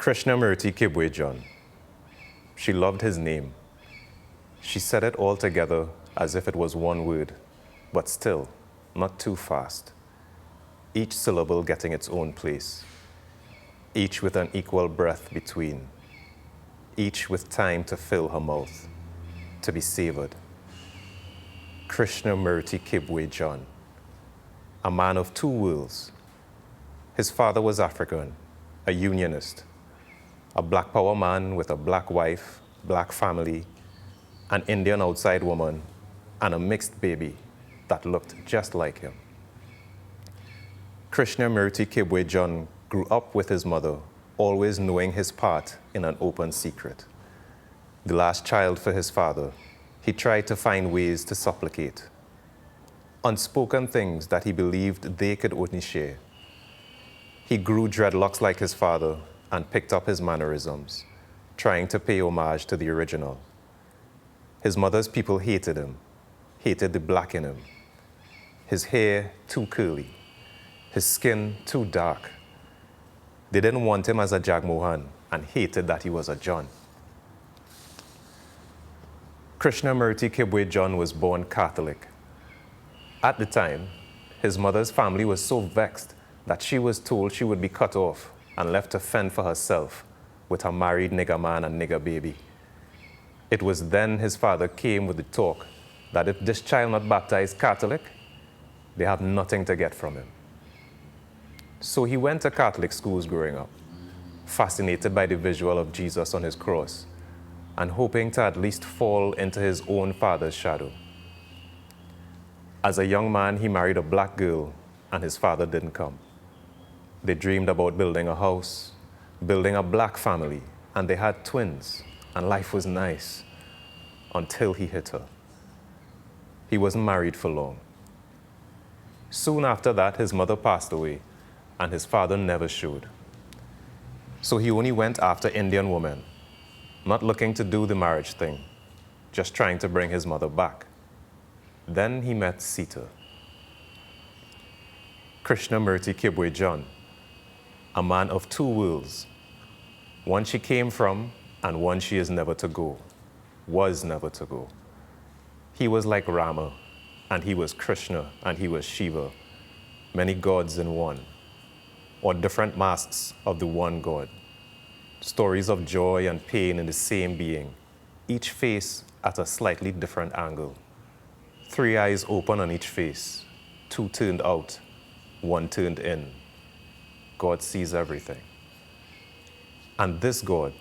Krishnamurti Kibwe-John. She loved his name. She said it all together as if it was one word, but still, not too fast. Each syllable getting its own place, each with an equal breath between, each with time to fill her mouth, to be savored. Krishnamurti Kibwe-John, a man of two worlds. His father was African, a unionist, a black power man with a black wife, black family, an Indian outside woman, and a mixed baby that looked just like him. Krishnamurti Kibwe-John grew up with his mother, always knowing his part in an open secret. The last child for his father, he tried to find ways to supplicate. Unspoken things that he believed they could only share. He grew dreadlocks like his father and picked up his mannerisms, trying to pay homage to the original. His mother's people hated him, hated the black in him. His hair too curly, his skin too dark. They didn't want him as a Jagmohan and hated that he was a John. Krishnamurti Kibwe-John was born Catholic. At the time, his mother's family was so vexed that she was told she would be cut off and left to fend for herself with her married nigger man and nigger baby. It was then his father came with the talk that if this child not baptized Catholic, they have nothing to get from him. So he went to Catholic schools growing up, fascinated by the visual of Jesus on his cross and hoping to at least fall into his own father's shadow. As a young man, he married a black girl and his father didn't come. They dreamed about building a house, building a black family, and they had twins, and life was nice until he hit her. He wasn't married for long. Soon after that, his mother passed away, and his father never showed. So he only went after Indian women, not looking to do the marriage thing, just trying to bring his mother back. Then he met Sita. Krishnamurti Kibwe-John, a man of two worlds, one she came from and one she is never to go, was never to go. He was like Rama, and he was Krishna, and he was Shiva, many gods in one, or different masks of the one God, stories of joy and pain in the same being, each face at a slightly different angle. 3 eyes open on each face, 2 turned out, 1 turned in. God sees everything. And this God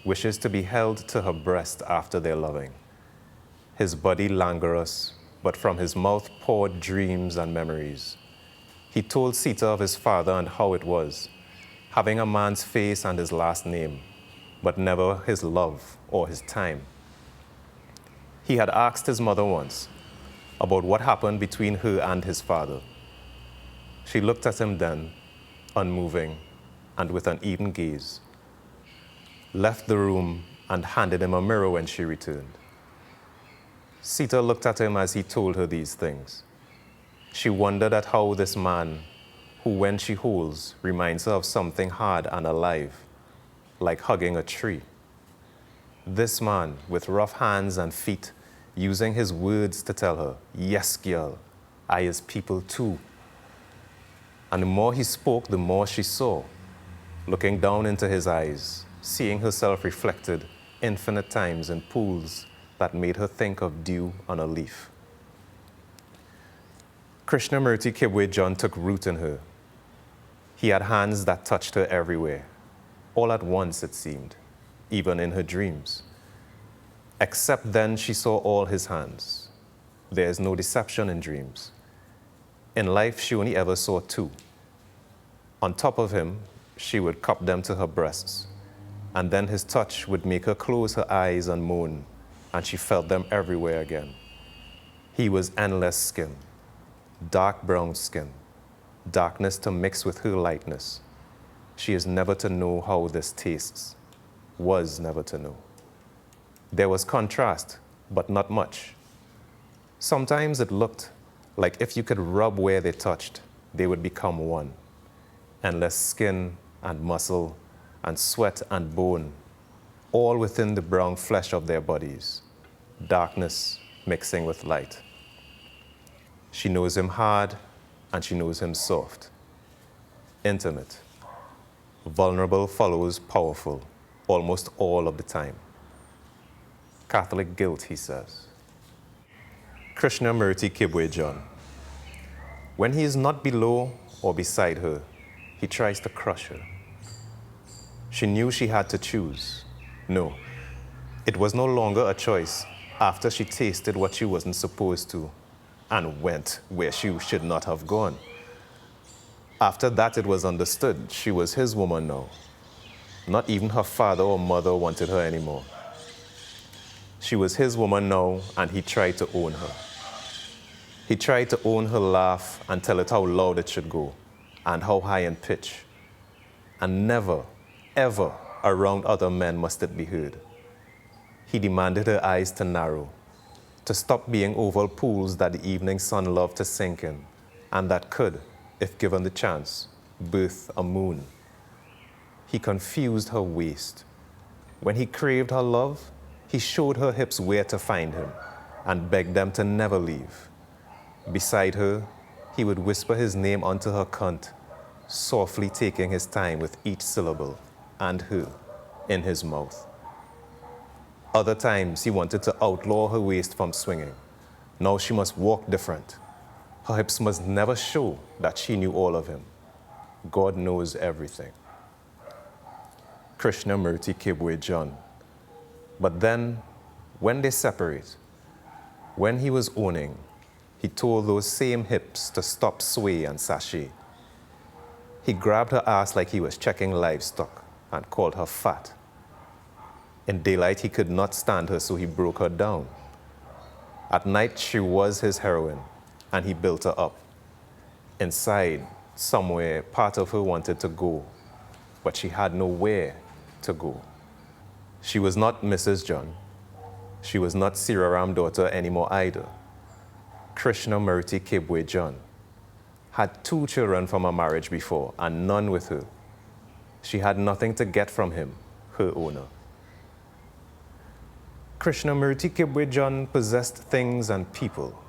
wishes to be held to her breast after their loving. His body languorous, but from his mouth poured dreams and memories. He told Sita of his father and how it was, having a man's face and his last name, but never his love or his time. He had asked his mother once about what happened between her and his father. She looked at him then, unmoving and with an even gaze, left the room and handed him a mirror when she returned. Sita looked at him as he told her these things. She wondered at how this man, who when she holds, reminds her of something hard and alive, like hugging a tree. This man, with rough hands and feet, using his words to tell her, yes, girl, I is people too. And the more he spoke, the more she saw, looking down into his eyes, seeing herself reflected infinite times in pools that made her think of dew on a leaf. Krishnamurti Kibwe-John took root in her. He had hands that touched her everywhere, all at once it seemed, even in her dreams. Except then she saw all his hands. There is no deception in dreams. In life, she only ever saw 2. On top of him, she would cup them to her breasts, and then his touch would make her close her eyes and moan, and she felt them everywhere again. He was endless skin, dark brown skin, darkness to mix with her lightness. She is never to know how this tastes, was never to know. There was contrast, but not much. Sometimes it looked like if you could rub where they touched, they would become one. Endless skin and muscle and sweat and bone, all within the brown flesh of their bodies, darkness mixing with light. She knows him hard and she knows him soft, intimate. Vulnerable follows powerful almost all of the time. Catholic guilt, he says. Krishnamurti Kibwejan. When he is not below or beside her, he tries to crush her. She knew she had to choose. No, it was no longer a choice after she tasted what she wasn't supposed to and went where she should not have gone. After that, it was understood she was his woman now. Not even her father or mother wanted her anymore. She was his woman now, and he tried to own her. He tried to own her laugh and tell it how loud it should go and how high in pitch. And never, ever around other men must it be heard. He demanded her eyes to narrow, to stop being oval pools that the evening sun loved to sink in, and that could, if given the chance, birth a moon. He confused her waist. When he craved her love, he showed her hips where to find him and begged them to never leave. Beside her, he would whisper his name onto her cunt, softly taking his time with each syllable, and her in his mouth. Other times, he wanted to outlaw her waist from swinging. Now she must walk different. Her hips must never show that she knew all of him. God knows everything. Krishnamurti Kibwejan. But then, when they separate, when he was owning, he told those same hips to stop sway and sashay. He grabbed her ass like he was checking livestock and called her fat. In daylight, he could not stand her, so he broke her down. At night, she was his heroine, and he built her up. Inside, somewhere, part of her wanted to go, but she had nowhere to go. She was not Mrs. John. She was not Siraram daughter anymore either. Krishnamurti Kibwejan had 2 children from a marriage before, and none with her. She had nothing to get from him, her owner. Krishnamurti Kibwejan possessed things and people.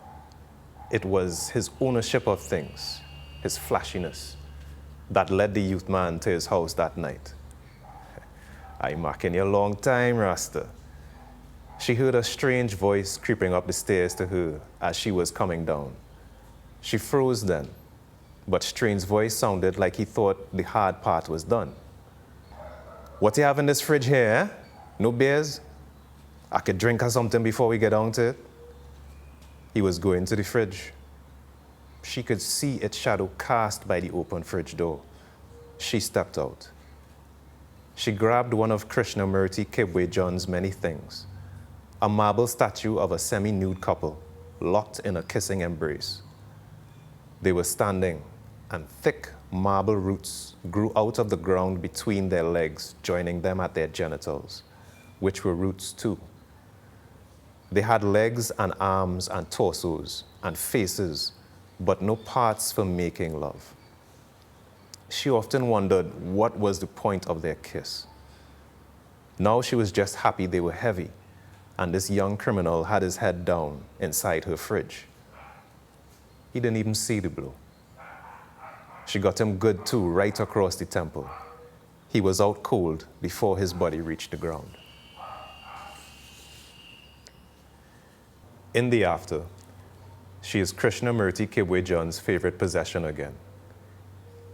It was his ownership of things, his flashiness, that led the youth man to his house that night. I marking you a long time, Rasta. She heard a strange voice creeping up the stairs to her as she was coming down. She froze then, but Strange's voice sounded like he thought the hard part was done. What you have in this fridge here, eh? No beers? I could drink or something before we get down to it. He was going to the fridge. She could see its shadow cast by the open fridge door. She stepped out. She grabbed one of Krishnamurti Kibwejan's many things, a marble statue of a semi-nude couple, locked in a kissing embrace. They were standing, and thick marble roots grew out of the ground between their legs, joining them at their genitals, which were roots too. They had legs and arms and torsos and faces, but no parts for making love. She often wondered what was the point of their kiss. Now she was just happy they were heavy, and this young criminal had his head down inside her fridge. He didn't even see the blow. She got him good too, right across the temple. He was out cold before his body reached the ground. In the after, she is Krishnamurti Kibwejan's favorite possession again.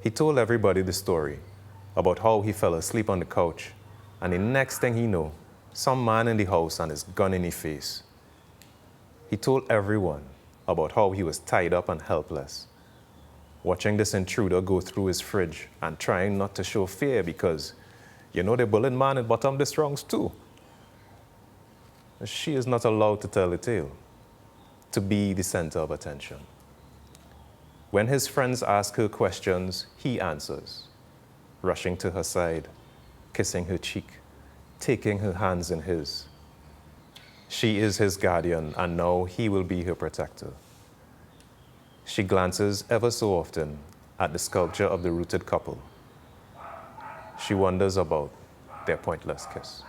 He told everybody the story about how he fell asleep on the couch, and the next thing he knew, some man in the house and his gun in his face. He told everyone about how he was tied up and helpless, watching this intruder go through his fridge and trying not to show fear because, you know, the bullet man at bottom the strongs too. She is not allowed to tell the tale, to be the center of attention. When his friends ask her questions, he answers, rushing to her side, kissing her cheek, taking her hands in his. She is his guardian, and now he will be her protector. She glances ever so often at the sculpture of the rooted couple. she wonders about their pointless kiss.